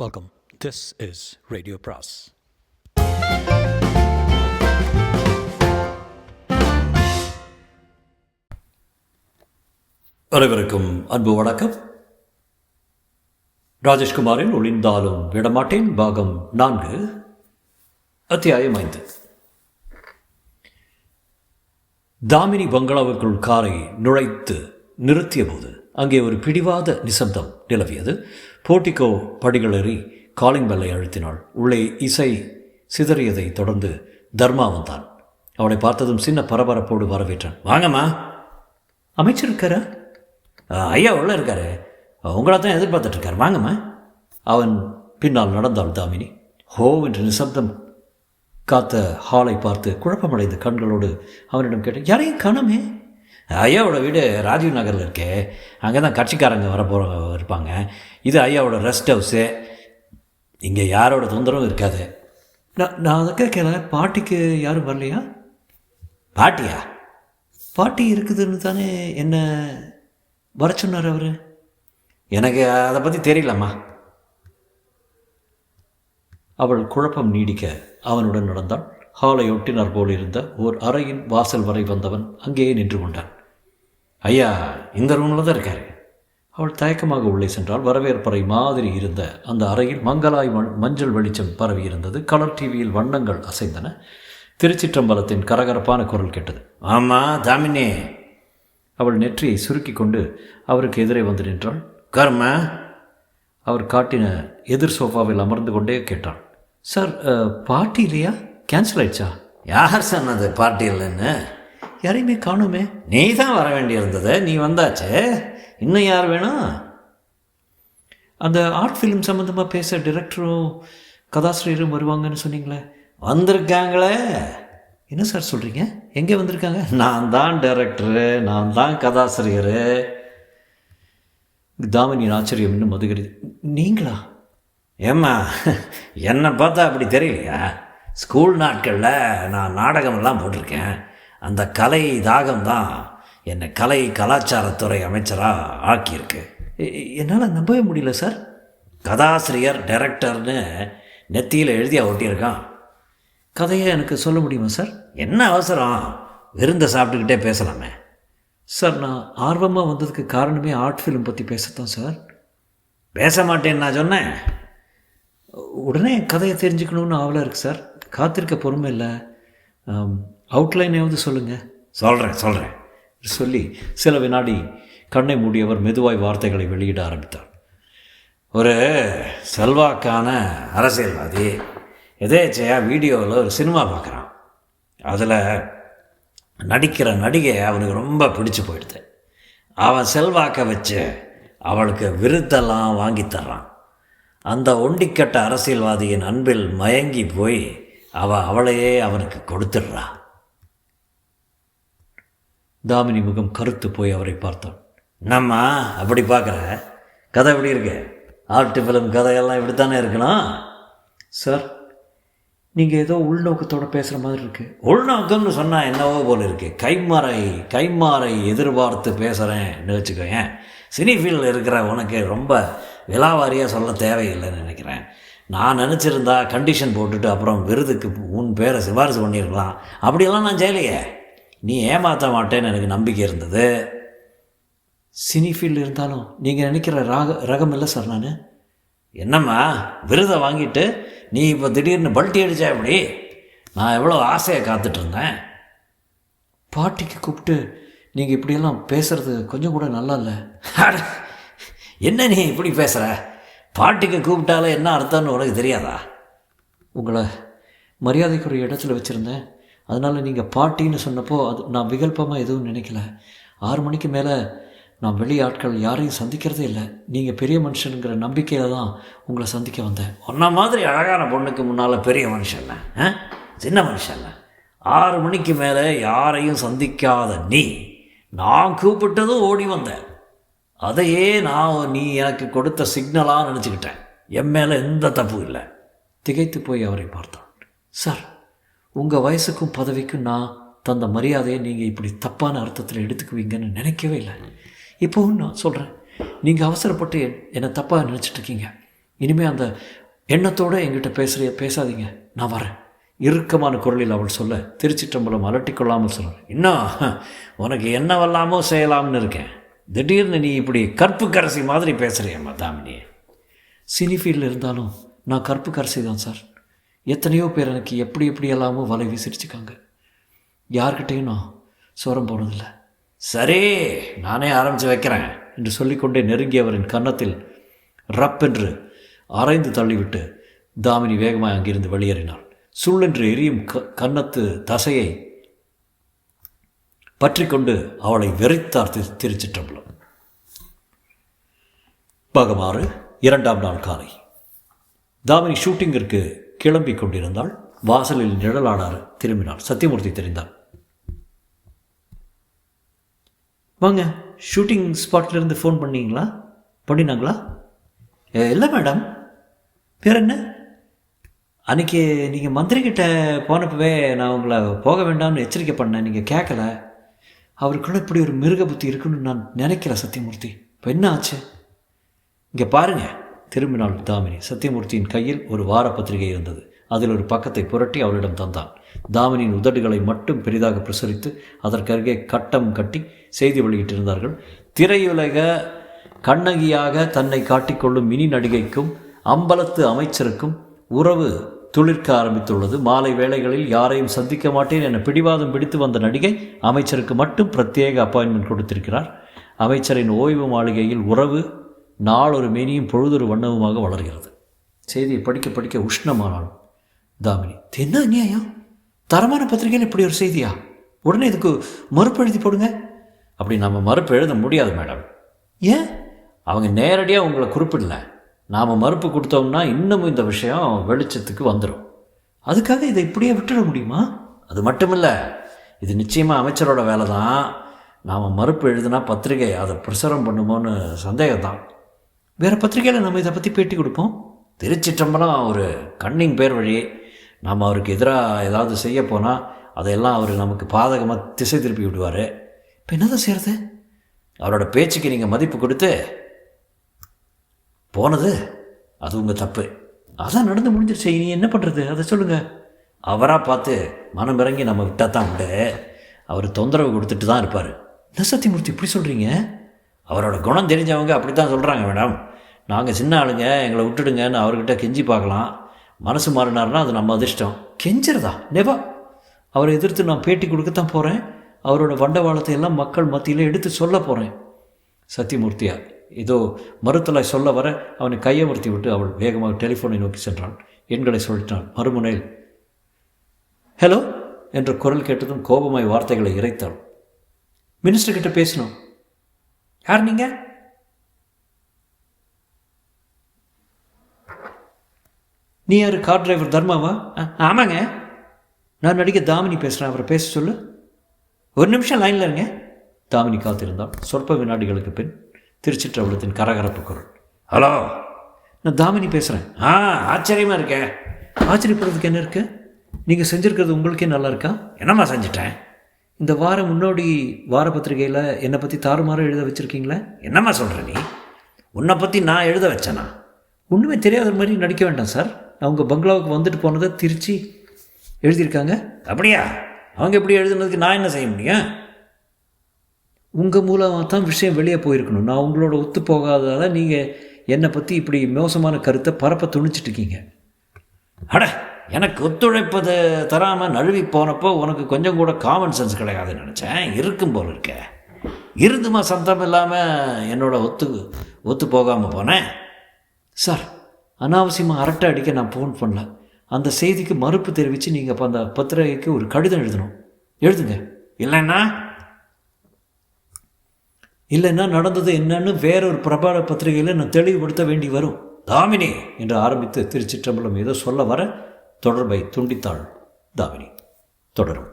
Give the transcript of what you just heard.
Welcome. This is Radio Pras. அனைவருக்கும் அன்பு வணக்கம். ராஜேஷ்குமாரின் ஒளிந்தாலும் விடமாட்டேன் பாகம் 4 அத்தியாயம் 5. தாமினி பங்களாவுக்குள் காரை நுழைத்து நிறுத்திய போது அங்கே ஒரு பிடிவாத நிசப்தம் நிலவியது. போர்டிகோ படிகளேறி காலிங் பெல்லை அழுத்தினாள். உள்ளே இசை சிதறியதை தொடர்ந்து தர்மா வந்தான். அவனை பார்த்ததும் சின்ன பரபரப்போடு வரவேற்றான். வாங்கம்மா. அமைச்சர் இருக்காரா? ஐயா உள்ளே இருக்காரு, உங்களை தான் எதிர்பார்த்துட்ருக்கார், வாங்கம்மா. அவன் பின்னால் நடந்தாள் தாமினி. ஹோ என்று நிசப்தம் காத்த ஹாலை பார்த்து குழப்பமடைந்த கண்களோடு அவனிடம் கேட்டேன், யாரையும் காணமே? ஐயாவோட வீடு ராஜீவ் நகரில் இருக்கே, அங்கே தான் கட்சிக்காரங்க இருப்பாங்க. இது ஐயாவோட ரெஸ்ட் ஹவுஸு, இங்கே யாரோட தொந்தரவும் இருக்காது. நான் அதை கேட்கல, பாட்டிக்கு யாரும் வரலையா? பாட்டியா? பாட்டி இருக்குதுன்னு தானே என்ன வர சொன்னார் அவர். எனக்கு அதை பற்றி தெரியலம்மா. அவள் குழப்பம் நீடிக்க அவனுடன் நடந்தாள். ஹாலை ஒட்டினார் போல் இருந்த ஓர் அறையின் வாசல் வரை வந்தவன் அங்கேயே நின்று கொண்டான். ஐயா இந்த ரூமில் தான் இருக்காரு. அவள் தயக்கமாக உள்ளே சென்றால் வரவேற்பறை மாதிரி இருந்த அந்த அறையில் மங்களாய் மஞ்சள் வெளிச்சம் பரவி இருந்தது. கலர் டிவியில் வண்ணங்கள் அசைந்தன. திருச்சிற்றம்பலத்தின் கரகரப்பான குரல் கேட்டது. ஆமாம் தாமினே. அவள் நெற்றியை சுருக்கி கொண்டு அவருக்கு எதிரே வந்து நின்றாள். கர்ம. அவர் காட்டின எதிர் சோஃபாவில் அமர்ந்து கொண்டே கேட்டாள். சார் பார்ட்டி இல்லையா? கேன்சல் ஆயிடுச்சா? யார் சொன்னது பார்ட்டி இல்லைன்னு? யாரையுமே காணுமே. நீ தான் வர வேண்டியிருந்தது, நீ வந்தாச்சு. இன்னும் யார் வேணும்? அந்த ஆர்ட் ஃபிலிம் சம்மந்தமாக பேச டைரக்டரும் கதாசிரியரும் வருவாங்கன்னு சொன்னீங்களே, வந்திருக்காங்களே. என்ன சார் சொல்கிறீங்க? எங்கே வந்திருக்காங்க? நான் தான் டைரக்டரு, நான் தான் கதாசிரியர். தாமினியின் ஆச்சரியம் இன்னும் மதுகரி. நீங்களா? ஏம்மா என்னை பார்த்தா அப்படி தெரியலையா? ஸ்கூல் நாட்களில் நான் நாடகமெல்லாம் போட்டிருக்கேன். அந்த கலை தாகம்தான் என்னை கலை கலாச்சாரத்துறை அமைச்சராக ஆக்கியிருக்கு. என்னால் நம்பவே முடியல சார். கதாசிரியர் டைரக்டர்னு நெத்தியில் எழுதியா ஒட்டியிருக்கான். கதையை எனக்கு சொல்ல முடியுமா சார்? என்ன அவசரம், விருந்தை சாப்பிட்டுக்கிட்டே பேசலாமே. சார் நான் ஆர்வமாக வந்ததுக்கு காரணமே ஆர்ட் ஃபிலிம் பற்றி பேசத்தான் சார். பேச மாட்டேன்னு நான் சொன்னேன். உடனே கதையை தெரிஞ்சுக்கணுன்னு ஆவலாக இருக்குது சார். காத்திருக்க பொறுமை இல்லை. அவுட்லைனாவது சொல்லுங்கள். சொல்கிறேன் சொல்லி சில வினாடி கண்ணை மூடியவர் மெதுவாய் வார்த்தைகளை வெளியிட ஆரம்பித்தார். ஒரு செல்வாக்கான அரசியல்வாதி எதேச்சையாக வீடியோவில் ஒரு சினிமா பார்க்குறான். அதில் நடிக்கிற நடிகை அவனுக்கு ரொம்ப பிடிச்சி போயிடுது. அவன் செல்வாக்கை வச்சு அவளுக்கு விருதெல்லாம் வாங்கி தர்றான். அந்த ஒண்டிக்கட்ட அரசியல்வாதியின் அன்பில் மயங்கி போய் அவளையே அவனுக்கு கொடுத்துடுறா. தாமினி முகம் கருத்து போய் அவரை பார்த்தான். என்னம்மா அப்படி பார்க்குற? கதை எப்படி இருக்கு? ஆர்ட் ஃபிலிம் கதையெல்லாம் இப்படித்தானே இருக்கணும். சார் நீங்கள் ஏதோ உள்நோக்கத்தோடு பேசுகிற மாதிரி இருக்குது. உள்நோக்கம்னு சொன்னால் என்னவோ போல் இருக்குது. கைமாறை எதிர்பார்த்து பேசுகிறேன்னு வச்சுக்கோயேன். சினி ஃபீல்டில் இருக்கிற உனக்கு ரொம்ப விலாவாரியாக சொல்ல தேவையில்லைன்னு நினைக்கிறேன். நான் நினச்சிருந்தா கண்டிஷன் போட்டுட்டு அப்புறம் விருதுக்கு உன் பேரை சிபாரிசு பண்ணியிருக்கலாம். அப்படியெல்லாம் நான் செய்யலையே. நீ ஏமாற்ற மாட்டேன்னு எனக்கு நம்பிக்கை இருந்தது. சினி ஃபீல்டு இருந்தாலும் நீங்கள் நினைக்கிற ரகம் இல்லை சார். நான் என்னம்மா விருதை வாங்கிட்டு நீ இப்போ திடீர்னு பல்ட்டி அடித்தா எப்படி? நான் எவ்வளோ ஆசையாக காத்துட்ருந்தேன். பாட்டிக்கு கூப்பிட்டு நீங்கள் இப்படியெல்லாம் பேசுகிறது கொஞ்சம் கூட நல்லா இல்லை. என்ன நீ இப்படி பேசுகிற? பாட்டிக்கு கூப்பிட்டாலே என்ன அர்த்தம்னு உனக்கு தெரியாதா? உங்களை மரியாதைக்குரிய இடத்துல வச்சுருந்தேன். அதனால் நீங்கள் பாட்டின்னு சொன்னப்போ அது நான் விகல்பமாக எதுவும் நினைக்கல. 6 மணிக்கு மேலே நான் வெளி ஆட்கள் யாரையும் சந்திக்கிறதே இல்லை. நீங்கள் பெரிய மனுஷனுங்கிற நம்பிக்கையில் தான் உங்களை சந்திக்க வந்தேன். ஒன்றை மாதிரி அழகான பொண்ணுக்கு முன்னால் பெரிய மனுஷன் சின்ன மனுஷன் 6 மணிக்கு மேலே யாரையும் சந்திக்காத நீ நான் கூப்பிட்டதும் ஓடி வந்தேன். அதையே நீ எனக்கு கொடுத்த சிக்னலாக நினச்சிக்கிட்டேன். என் மேலே எந்த தப்பு இல்லை. திகைத்து போய் அவரை பார்த்தான். சார் உங்கள் வயசுக்கும் பதவிக்கும் நான் தந்த மரியாதையை நீங்கள் இப்படி தப்பான அர்த்தத்தில் எடுத்துக்குவீங்கன்னு நினைக்கவே இல்லை. இப்போவும் நான் சொல்கிறேன், நீங்கள் அவசரப்பட்டு என்னை தப்பாக நினச்சிட்ருக்கீங்க. இனிமேல் அந்த எண்ணத்தோடு என்கிட்ட பேசாதீங்க, நான் வரேன். இறுக்கமான குரலில் அவள் சொல்ல திருச்சிற்றம்பலம் அலட்டிக்கொள்ளாமல் சொன்னார், இன்னும் உனக்கு என்ன வல்லாமோ செய்யலாம்னு இருக்கேன். திடீர்னு நீ இப்படி கற்பு கரசி மாதிரி பேசுகிறியம்மா தாமினி. சினி ஃபீல்டில் இருந்தாலும் நான் கற்பு கரசி தான் சார். எத்தனையோ பேர் எனக்கு எப்படி எல்லாமோ வலை வீசிடுச்சுக்காங்க. யார்கிட்டையும் நான் சோரம் போனதில்லை. சரி, நானே ஆரம்பித்து வைக்கிறேன் என்று சொல்லிக்கொண்டே நெருங்கியவரின் கன்னத்தில் ரப்பென்று அரைந்து தள்ளிவிட்டு தாமினி வேகமாக அங்கிருந்து வெளியேறினாள். சுள்ளென்று எரியும் கன்னத்து தசையை பற்றி கொண்டு அவளை வெறித்தார் திருச்சிற்றம்பலம். பாகமாறு. 2ஆம் நாள் காலை தாமினி ஷூட்டிங்கிற்கு கிளம்பி கொண்டிருந்தாள். வாசலில் நிழலாடார் திரும்பினாள். சத்தியமூர்த்தி தெரிந்தாள். வாங்க, ஷூட்டிங் ஸ்பாட்லேருந்து ஃபோன் பண்ணினாங்களா? இல்லை மேடம். பேர் என்ன? அன்றைக்கி நீங்கள் மந்திரிக்கிட்ட போனப்பவே நான் உங்களை போக வேண்டாம்னு எச்சரிக்கை பண்ணேன், நீங்கள் கேட்கல. அவருக்குள்ள இப்படி ஒரு மிருக புத்தி இருக்குன்னு நான் நினைக்கல சத்தியமூர்த்தி. இப்போ என்ன ஆச்சு? இங்கே பாருங்கள். திரும்பினாள் தாமினி. சத்தியமூர்த்தியின் கையில் ஒரு வார பத்திரிகை இருந்தது. அதில் ஒரு பக்கத்தை புரட்டி அவளிடம் தந்தான். தாமினியின் உதடுகளை மட்டும் பெரிதாக பிரசரித்து அதற்கருகே கட்டம் கட்டி செய்தி வெளியிட்டிருந்தார்கள். திரையுலக கண்ணகியாக தன்னை காட்டிக்கொள்ளும் மினி நடிகைக்கும் அம்பலத்து அமைச்சருக்கும் உறவு துளிர்க்க ஆரம்பித்துள்ளது. மாலை வேளைகளில் யாரையும் சந்திக்க மாட்டேன் என பிடிவாதம் பிடித்து வந்த நடிகை அமைச்சருக்கு மட்டும் பிரத்யேக அப்பாயின்மெண்ட் கொடுத்திருக்கிறார். அமைச்சரின் ஓய்வு மாளிகையில் உறவு நாளொரு மேனியும் பொழுதொரு வண்ணமுமாக வளர்கிறது. செய்தியை படிக்க உஷ்ணமானாள் தாமினி. என்ன அநியாயம்! தரமான பத்திரிகையில் இப்படி ஒரு செய்தியா? உடனே இதுக்கு மறுப்பு எழுதி போடுங்க. அப்படி நம்ம மறுப்பு எழுத முடியாது மேடம். ஏன்? அவங்க நேரடியாக உங்களை குறிப்பிடல. நாம் மறுப்பு கொடுத்தோம்னா இன்னமும் இந்த விஷயம் வெளிச்சத்துக்கு வந்துடும். அதுக்காக இதை இப்படியே விட்டுட முடியுமா? அது மட்டும் இல்லை, இது நிச்சயமாக அமைச்சரோட வேலை தான். நாம் மறுப்பு எழுதுனா பத்திரிகை அதை பிரசுரம் பண்ணுமோன்னு சந்தேகம்தான். வேறு பத்திரிகையில் நம்ம இதை பற்றி பேட்டி கொடுப்போம். திருச்சிற்றம்பலம் ஒரு கண்ணிங் பேர் வழி. நாம் அவருக்கு எதிராக ஏதாவது செய்ய போனால் அதையெல்லாம் அவர் நமக்கு பாதகமாக திசை திருப்பி விடுவார். இப்போ என்னதான் செய்கிறது? அவரோட பேச்சுக்கு நீங்கள் மதிப்பு கொடுத்து போனது அது உங்கள் தப்பு. அதான் நடந்து முடிஞ்சிருச்சு. நீ என்ன பண்ணுறது அதை சொல்லுங்கள். அவராக பார்த்து மனம் இறங்கி நம்ம விட்டால் தான் உண்டு. அவர் தொந்தரவு கொடுத்துட்டு தான் இருப்பார். என்ன சத்தியமூர்த்தி இப்படி சொல்கிறீங்க? அவரோட குணம் தெரிஞ்சவங்க அப்படி தான் சொல்கிறாங்க மேடம். நாங்கள் சின்ன ஆளுங்க, எங்களை விட்டுடுங்கன்னு அவர்கிட்ட கெஞ்சி பார்க்கலாம். மனசு மாறினார்னா அது நம்ம அதிர்ஷ்டம். கெஞ்சிறதா? நெவா. அவரை எதிர்த்து நான் பேட்டி கொடுக்கத்தான் போகிறேன். அவரோட வண்டவாளத்தை எல்லாம் மக்கள் மத்தியில் எடுத்து சொல்ல போகிறேன். சத்தியமூர்த்தியா இதோ மறுத்தலாய் சொல்ல வர அவனை கையமர்த்தி விட்டு அவள் வேகமாக டெலிஃபோனை நோக்கி சென்றாள். எண்களை சொல்லிட்டாள். மறுமுனையில் ஹலோ என்ற குரல் கேட்டதும் கோபமாய் வார்த்தைகளை இறைத்தாள். மினிஸ்டர் கிட்ட பேசணும். யார் நீங்க? நீ யார்? கார் டிரைவர் தர்மாவா? ஆமாங்க, நான் நடிகை தாமினி பேசுகிறேன். அவரை பேச சொல்லு. ஒரு நிமிஷம் லைனில் இருங்க. தாமினி காத்திருந்தாள். சொற்ப வினாடிகளுக்கு பின் திருச்சிற்றம்பலத்தின் கரகரப்பு குரல். ஹலோ, நான் தாமினி பேசுகிறேன். ஆச்சரியமாக இருக்கேன். ஆச்சரியப்படுறதுக்கு என்ன இருக்குது? நீங்கள் செஞ்சுருக்கிறது உங்களுக்கே நல்லா இருக்கா? என்னம்மா செஞ்சிட்டேன்? இந்த வாரம் முன்னோடி வார பத்திரிகையில் என்னை பற்றி தாறுமாறு எழுத வச்சுருக்கீங்களே. என்னம்மா சொல்கிற நீ? உன்னை பற்றி நான் எழுத வச்சேனா? ஒன்றுமே தெரியாத மாதிரி நடிக்க வேண்டாம் சார். அவங்க பங்களாவுக்கு வந்துட்டு போனதை திருச்சி எழுதியிருக்காங்க. அப்படியா? அவங்க எப்படி எழுதுனதுக்கு நான் என்ன செய்ய முடியும்? உங்கள் மூலமாக தான் விஷயம் வெளியே போயிருக்கணும். நான் உங்களோட ஒத்து போகாததால் நீங்கள் என்னை பற்றி இப்படி மோசமான கருத்தை பரப்ப துணிச்சிட்ருக்கீங்க. அட, எனக்கு ஒத்துழைப்பது தராமல் நழுவி போனப்போ உனக்கு கொஞ்சம் கூட காமன் சென்ஸ் கிடையாதுன்னு நினச்சேன். இருக்கும் போல் இருக்க. இருந்துமா சத்தம் இல்லாமல் என்னோட ஒத்து போகாமல் போனேன். சார், அனாவசியமாக அரட்டை அடிக்க நான் ஃபோன் பண்ணல. அந்த செய்திக்கு மறுப்பு தெரிவித்து நீங்கள் அப்போ அந்த பத்திரிகைக்கு ஒரு கடிதம் எழுதணும். எழுதுங்க. இல்லைன்னா நடந்தது என்னன்னு வேறொரு பிரபல பத்திரிகையில் நான் தெளிவுபடுத்த வேண்டி வரும். தாமினி என்று ஆரம்பித்து திருச்சிற்றம்பலம் ஏதோ சொல்ல வர தொடர்பை துண்டித்தாள் தாமினி. தொடரும்.